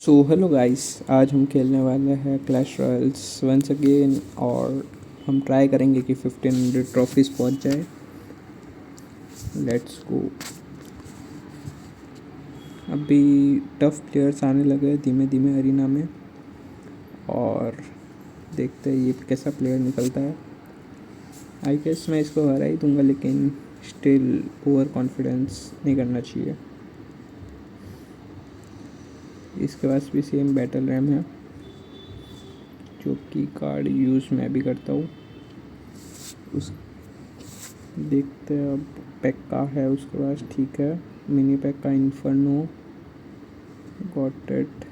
So hello guys, आज हम खेलने वाले हैं क्लैश रॉयल्स वंस अगेन। और हम ट्राई करेंगे कि 1500 ट्रॉफीज़ पहुंच जाए। Let's go. अभी टफ प्लेयर्स आने लगे हैं धीमे धीमे अरीना में, और देखते हैं ये कैसा प्लेयर निकलता है। आई गेस मैं इसको हरा ही दूंगा, लेकिन स्टिल ओवर कॉन्फिडेंस नहीं करना चाहिए। इसके पास भी सेम बैटल रैम है, जो कि कार्ड यूज़ मैं भी करता हूँ। उस देखते हैं अब। पैक्का है उसके पास, ठीक है। मिनी पैक्का inferno, got it.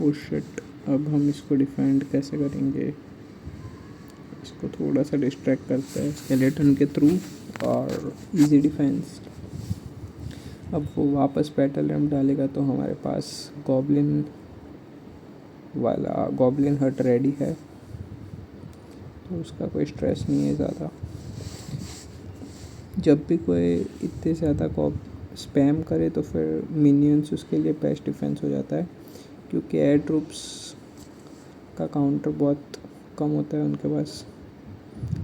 Oh shit, अब हम इसको डिफेंड कैसे करेंगे? इसको थोड़ा सा डिस्ट्रैक्ट करते हैं स्केलेटन के थ्रू, और इजी डिफेंस। अब वो वापस बैटल रैम डालेगा तो हमारे पास गॉब्लिन वाला गॉब्लिन हट रेडी है, तो उसका कोई स्ट्रेस नहीं है ज़्यादा। जब भी कोई इतने ज़्यादा स्पैम करे तो फिर मिनियंस उसके लिए बेस्ट डिफेंस हो जाता है, क्योंकि एयर ट्रूप्स का काउंटर बहुत कम होता है उनके पास।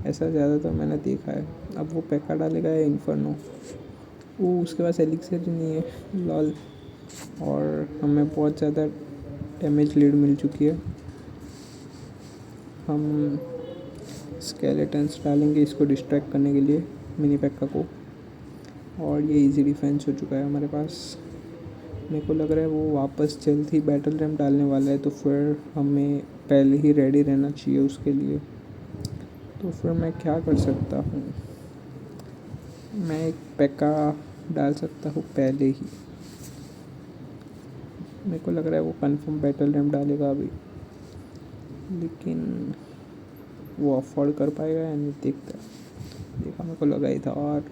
ऐसा ज़्यादातर मैंने देखा है। अब वो पैका डालेगा या इन्फर्नो। वो उसके पास एलिक्सर ही नहीं है, लॉल। और हमें बहुत ज़्यादा डैमेज लीड मिल चुकी है। हम स्केलेटन्स डालेंगे इसको डिस्ट्रैक्ट करने के लिए, मिनी पैक्का को। और ये इजी डिफेंस हो चुका है हमारे पास। मेरे को लग रहा है वो वापस जल्द ही बैटल रैम डालने वाला है, तो फिर हमें पहले ही रेडी रहना चाहिए उसके लिए। तो फिर मैं क्या कर सकता हूँ? मैं एक पैक्का डाल सकता हूँ पहले ही। मेरे को लग रहा है वो कंफर्म बैटल रैम डालेगा अभी, लेकिन वो अफोर्ड कर पाएगा या नहीं देखता। देखा, मेरे को लगा ही था। और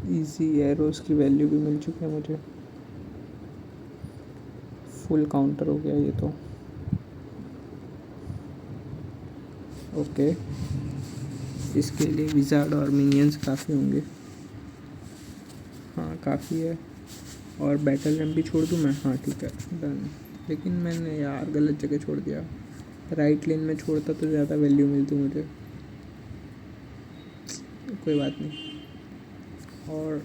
इजी एरोज़ की वैल्यू भी मिल चुकी है मुझे। फुल काउंटर हो गया ये तो। ओके, इसके लिए विज़ार्ड और मिनियंस काफ़ी होंगे। हाँ, काफ़ी है। और बैटल रैम भी छोड़ दूँ मैं? हाँ ठीक है, डन। लेकिन मैंने यार गलत जगह छोड़ दिया। राइट लेन में छोड़ता तो ज़्यादा वैल्यू मिलती मुझे। कोई बात नहीं। और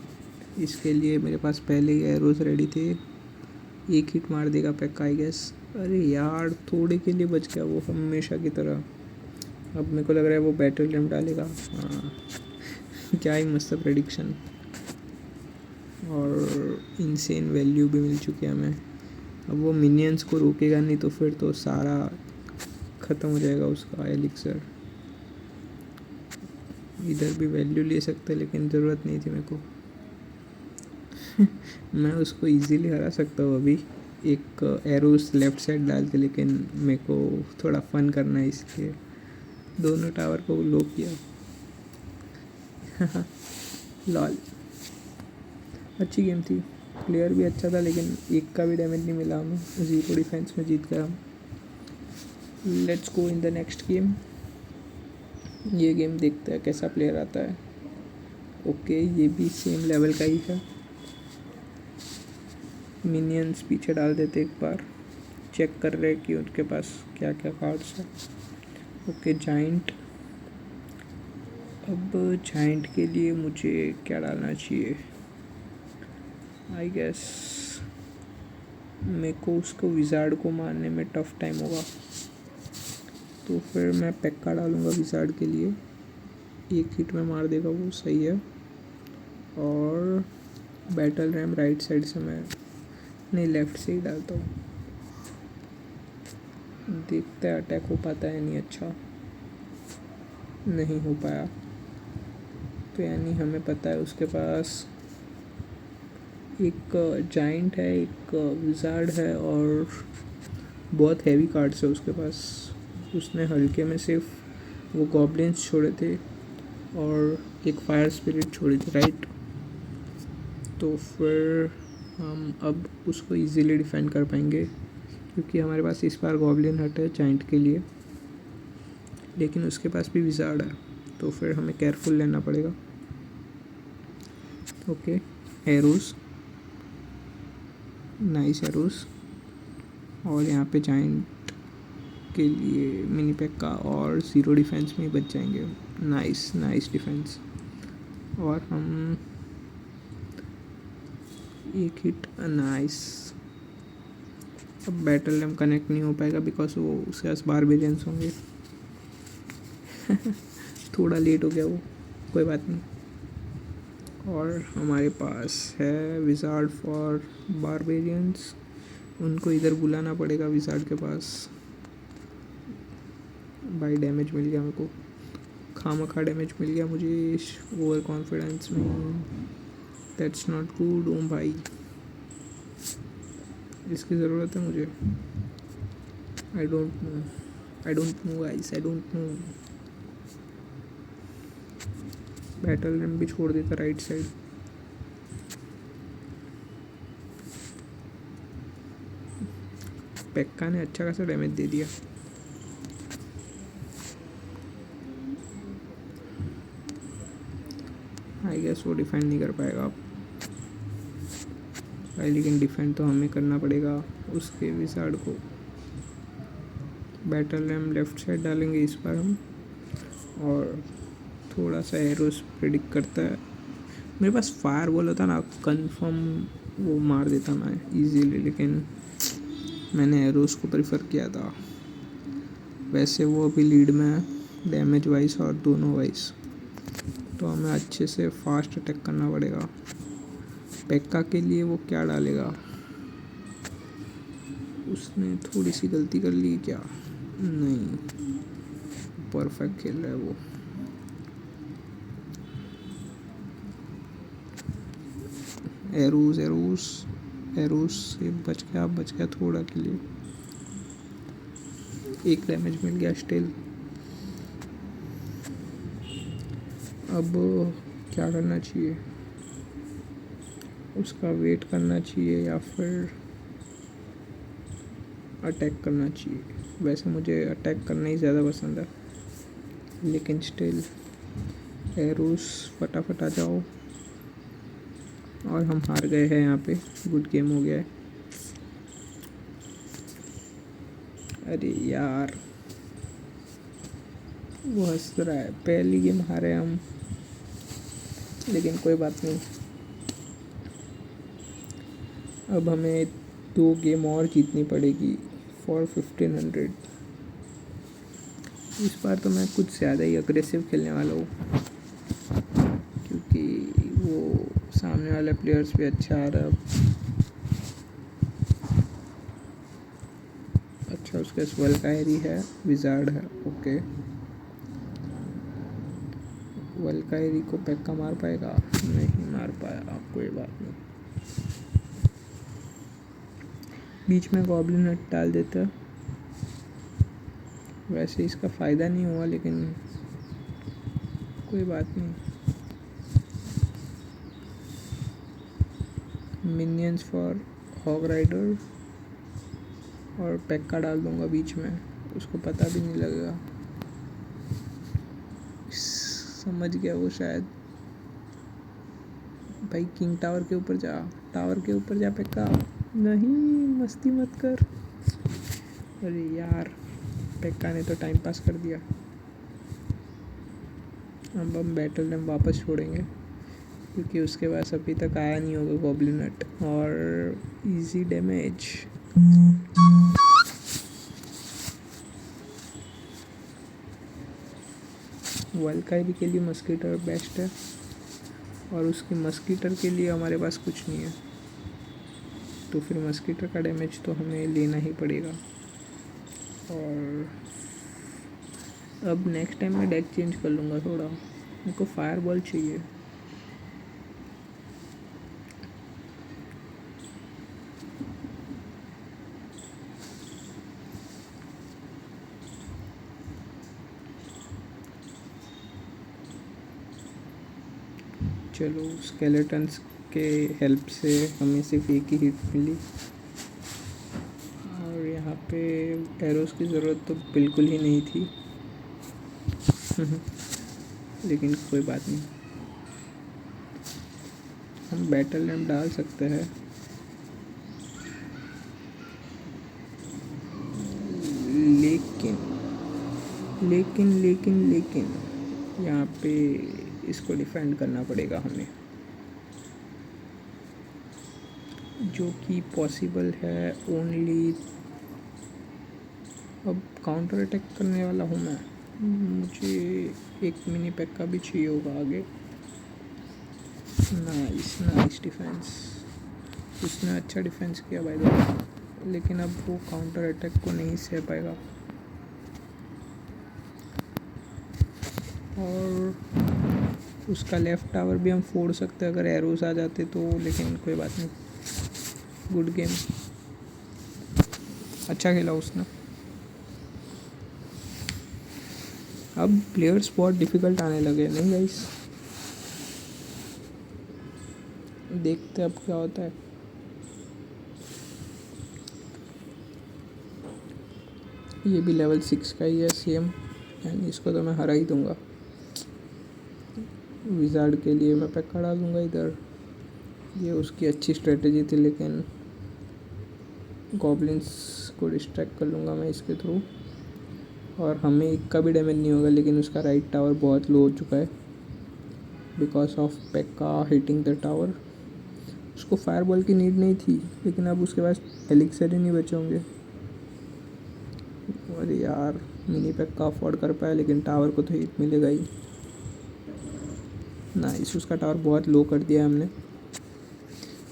इसके लिए मेरे पास पहले ही एरोज़ रेडी थे। एक हिट मार देगा पैक्का आई गेस। अरे यार, थोड़े के लिए बच गया वो, हमेशा की तरह। अब मेरे को लग रहा है वो बैटल रैम डालेगा। हाँ क्या ही मस्त प्रेडिक्शन। और इनसेन वैल्यू भी मिल चुकी है हमें। अब वो मिनियंस को रोकेगा नहीं, तो फिर तो सारा ख़त्म हो जाएगा उसका एलिक्सर। इधर भी वैल्यू ले सकते, लेकिन ज़रूरत नहीं थी मेरे को। मैं उसको इजीली हरा सकता हूँ अभी, एक एरोस लेफ्ट साइड डाल के, लेकिन मेरे को थोड़ा फन करना है इसलिए दोनों टावर को लो किया। लॉल, अच्छी गेम थी। प्लेयर भी अच्छा था, लेकिन एक का भी डैमेज नहीं मिला हमें। 0 डिफेंस में जीत गए हम। Let's go in the next game. ये गेम देखते हैं कैसा प्लेयर आता है। ओके, ये भी सेम लेवल का ही है। मिनियंस पीछे डाल देते एक बार, चेक कर रहे कि उनके पास क्या क्या कार्ड्स है। Okay, giant. अब जाइंट के लिए मुझे क्या डालना चाहिए? आई गेस मेरे को उसको विज़ार्ड को मारने में टफ टाइम होगा, तो फिर मैं पैक्का डालूँगा विज़ार्ड के लिए। एक हिट में मार देगा वो, सही है। और बैटल रैम राइट साइड से मैं नहीं, लेफ़्ट से ही डालता हूँ। देखते हैं अटैक हो पाता है नहीं। अच्छा, नहीं हो पाया। तो यानी हमें पता है उसके पास एक जाइंट है, एक विज़ार्ड है, और बहुत हैवी कार्ड्स है उसके पास। उसने हल्के में सिर्फ वो गॉब्लिन्स छोड़े थे और एक फायर स्पिरिट छोड़ी थी, राइट? तो फिर हम अब उसको इजीली डिफेंड कर पाएंगे, क्योंकि हमारे पास इस बार गॉब्लिन हट है जाइंट के लिए, लेकिन उसके पास भी विज़ार्ड है, तो फिर हमें केयरफुल लेना पड़ेगा। Okay, arrows. Nice arrows. और यहाँ पे जाइंट के लिए मिनी पैक का और 0 डिफेंस में ही बच जाएंगे। Nice nice defence. और हम एक हिट। नाइस। अब बैटल लैम्प कनेक्ट नहीं हो पाएगा बिकॉज वो उसके पास बारबेरियंस होंगे। थोड़ा लेट हो गया वो, कोई बात नहीं। और हमारे पास है विजार्ड फॉर बारबेरियंस, उनको इधर बुलाना पड़ेगा विजार्ड के पास। भाई डैमेज मिल गया मेरे को, खामखा डैमेज मिल गया मुझे ओवर कॉन्फिडेंस में। That's not good. ओम भाई इसकी ज़रूरत है मुझे। I don't know guys, I don't know. Battle ram भी छोड़ देता राइट साइड। पेक्का ने अच्छा खासा डैमेज दे दिया। आई गेस वो डिफेंड नहीं कर पाएगा अब भाई, लेकिन डिफेंड तो हमें करना पड़ेगा उसके विजार्ड को। बैटल रैम लेफ्ट साइड डालेंगे इस बार हम, और थोड़ा सा एरोस प्रेडिक्ट करता है। मेरे पास फायर बॉल होता ना, कंफर्म वो मार देता मैं इजीली, लेकिन मैंने एरोस को प्रेफर किया था। वैसे वो अभी लीड में है डैमेज वाइज और दोनों वाइज, तो हमें अच्छे से फास्ट अटैक करना पड़ेगा। पेक्का के लिए वो क्या डालेगा, उसने थोड़ी सी गलती कर ली क्या? नहीं, परफेक्ट खेल रहा है वो। एरोस एरोस एरोस से बच गया थोड़ा के लिए। एक डैमेज मिल गया स्टिल। अब क्या करना चाहिए, उसका वेट करना चाहिए या फिर अटैक करना चाहिए? वैसे मुझे अटैक करना ही ज़्यादा पसंद है, लेकिन स्टिल एरोस फटाफट आ जाओ। और हम हार गए हैं यहाँ पे, गुड गेम हो गया है। अरे यार वो हंस रहा है, पहली गेम हारे हम, लेकिन कोई बात नहीं। अब हमें 2 गेम और जीतनी पड़ेगी फॉर 1500। इस बार तो मैं कुछ ज़्यादा ही अग्रेसिव खेलने वाला हूँ, क्योंकि वो सामने वाले प्लेयर्स भी अच्छा आ रहा है। अच्छा उसके पास वल्कायरी है, विजार्ड है, ओके। वल्कायरी को पेक्का मार पाएगा? नहीं मार पाया, कोई बात नहीं। बीच में गॉब्लिन हट डाल देता, वैसे इसका फ़ायदा नहीं हुआ, लेकिन कोई बात नहीं। मिनियंस फॉर हॉग राइडर, और पेक्का डाल दूंगा बीच में, उसको पता भी नहीं लगेगा। समझ गया वो शायद। भाई किंग टावर के ऊपर जा, टावर के ऊपर जा पेक्का। नहीं मस्ती मत कर। अरे यार पेक्का ने तो टाइम पास कर दिया। अब हम बैटल में वापस छोड़ेंगे, क्योंकि उसके पास अभी तक आया नहीं होगा गॉब्लिन हट। और इजी डैमेज। वल्कायरी के लिए मस्कीटर बेस्ट है, और उसके मस्कीटर के लिए हमारे पास कुछ नहीं है, तो फिर मस्कीटर का डैमेज तो हमें लेना ही पड़ेगा। और अब नेक्स्ट टाइम मैं डेक चेंज कर लूँगा थोड़ा, मेरे को फायर बॉल चाहिए। चलो स्केलेटन्स के हेल्प से हमें सिर्फ एक ही हिट मिली, और यहाँ पे एरोस की ज़रूरत तो बिल्कुल ही नहीं थी। लेकिन कोई बात नहीं, हम बैटल लैम्प डाल सकते हैं। लेकिन लेकिन लेकिन लेकिन यहाँ पे इसको डिफेंड करना पड़ेगा हमें, जो कि पॉसिबल है ओनली। अब काउंटर अटैक करने वाला हूँ मैं, मुझे एक मिनी पैक का भी चाहिए होगा आगे। नाइस नाइस डिफेंस, उसने अच्छा डिफेंस किया बाय द वे, लेकिन अब वो काउंटर अटैक को नहीं सह पाएगा। और उसका लेफ़्ट टावर भी हम फोड़ सकते अगर एरोस आ जाते तो, लेकिन कोई बात नहीं। गुड गेम, अच्छा खेला उसने। अब प्लेयर्स बहुत डिफ़िकल्ट आने लगे नहीं गाइस, देखते अब क्या होता है। ये भी लेवल 6 का ही है सेम, एंड इसको तो मैं हरा ही दूंगा। विज़ार्ड के लिए मैं पैक खड़ा दूंगा इधर, ये उसकी अच्छी स्ट्रेटजी थी, लेकिन गॉब्लिन्स को डिस्ट्रैक्ट कर लूँगा मैं इसके थ्रू, और हमें एक का भी डैमेज नहीं होगा। लेकिन उसका राइट टावर बहुत लो हो चुका है because of pekka hitting the tower. उसको फायरबॉल की नीड नहीं थी, लेकिन अब उसके पास एलिक्सर ही नहीं बचे होंगे। अरे यार, मिनी पेक्का अफोर्ड कर पाया, लेकिन टावर को तो हिट मिलेगा ही। नाइस, उसका टावर बहुत लो कर दिया हमने।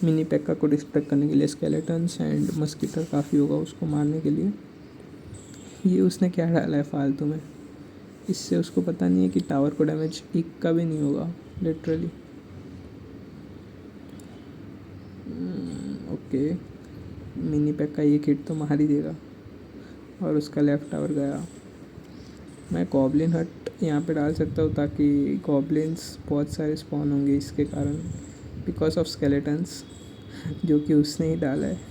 मिनी पेक्का को डिस्ट्रैक्ट करने के लिए स्केलेटन्स एंड मस्कीटर काफ़ी होगा उसको मारने के लिए। ये उसने क्या डाला है फालतू में, इससे उसको पता नहीं है कि टावर को डैमेज एक का भी नहीं होगा लिटरली। ओके, मिनी पैक का एक हिट तो मार ही देगा, और उसका लेफ्ट टावर गया। मैं गॉब्लिन हट यहाँ पे डाल सकता हूँ ताकि गॉब्लिन्स बहुत सारे स्पॉन होंगे इसके कारण, बिकॉज ऑफ स्केलेटन्स, जो कि उसने ही डाला है।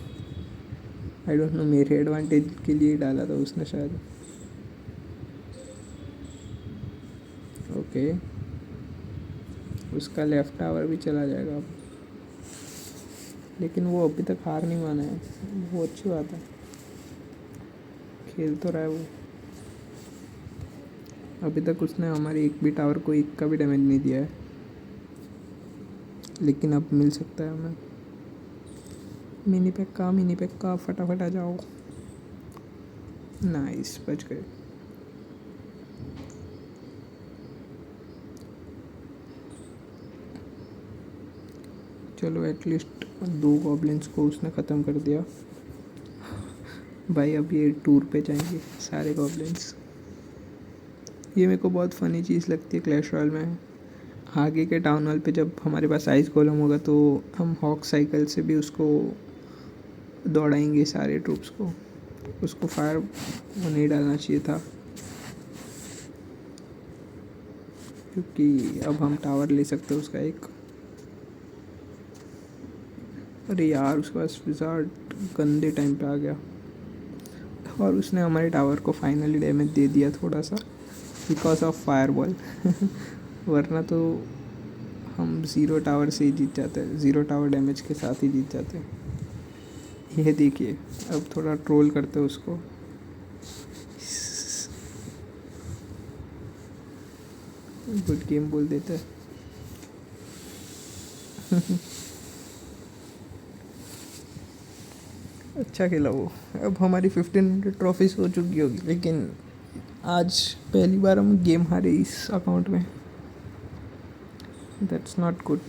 आई डोंट नो, मेरे एडवांटेज के लिए डाला था उसने शायद। ओके, उसका लेफ्ट टावर भी चला जाएगा अब, लेकिन वो अभी तक हार नहीं माना है, वो अच्छी बात है, खेल तो रहा है वो। अभी तक उसने हमारे एक भी टावर को एक का भी डैमेज नहीं दिया है, लेकिन अब मिल सकता है हमें। मिनी पैक्का फटाफट आ जाओ। नाइस, बच गए। चलो एटलीस्ट 2 गॉब्लिन्स को उसने ख़त्म कर दिया भाई। अब ये टूर पे जाएंगे सारे गॉब्लिन्स। ये मेरे को बहुत फ़नी चीज़ लगती है क्लैश रॉयल में। आगे के टाउन हॉल पे जब हमारे पास आइस गोलम होगा तो हम हॉक साइकिल से भी उसको दौड़ाएंगे सारे ट्रूप्स को। उसको फायर वो नहीं डालना चाहिए था, क्योंकि अब हम टावर ले सकते हैं उसका एक। अरे यार, उसके पास विज़ार्ड गंदे टाइम पे आ गया, और उसने हमारे टावर को फाइनली डैमेज दे दिया थोड़ा सा बिकॉज ऑफ फायरबॉल वरना तो हम 0 टावर से ही जीत जाते हैं, 0 टावर डैमेज के साथ ही जीत जाते हैं। ये देखिए, अब थोड़ा ट्रोल करते हैं उसको। गुड गेम बोल देते हैं अच्छा खेला वो। अब हमारी 1500 ट्रॉफीज हो चुकी होगी, लेकिन आज पहली बार हम गेम हारे इस अकाउंट में। That's not good.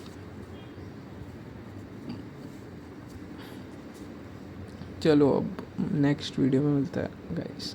चलो अब नेक्स्ट वीडियो में मिलता है गाइस।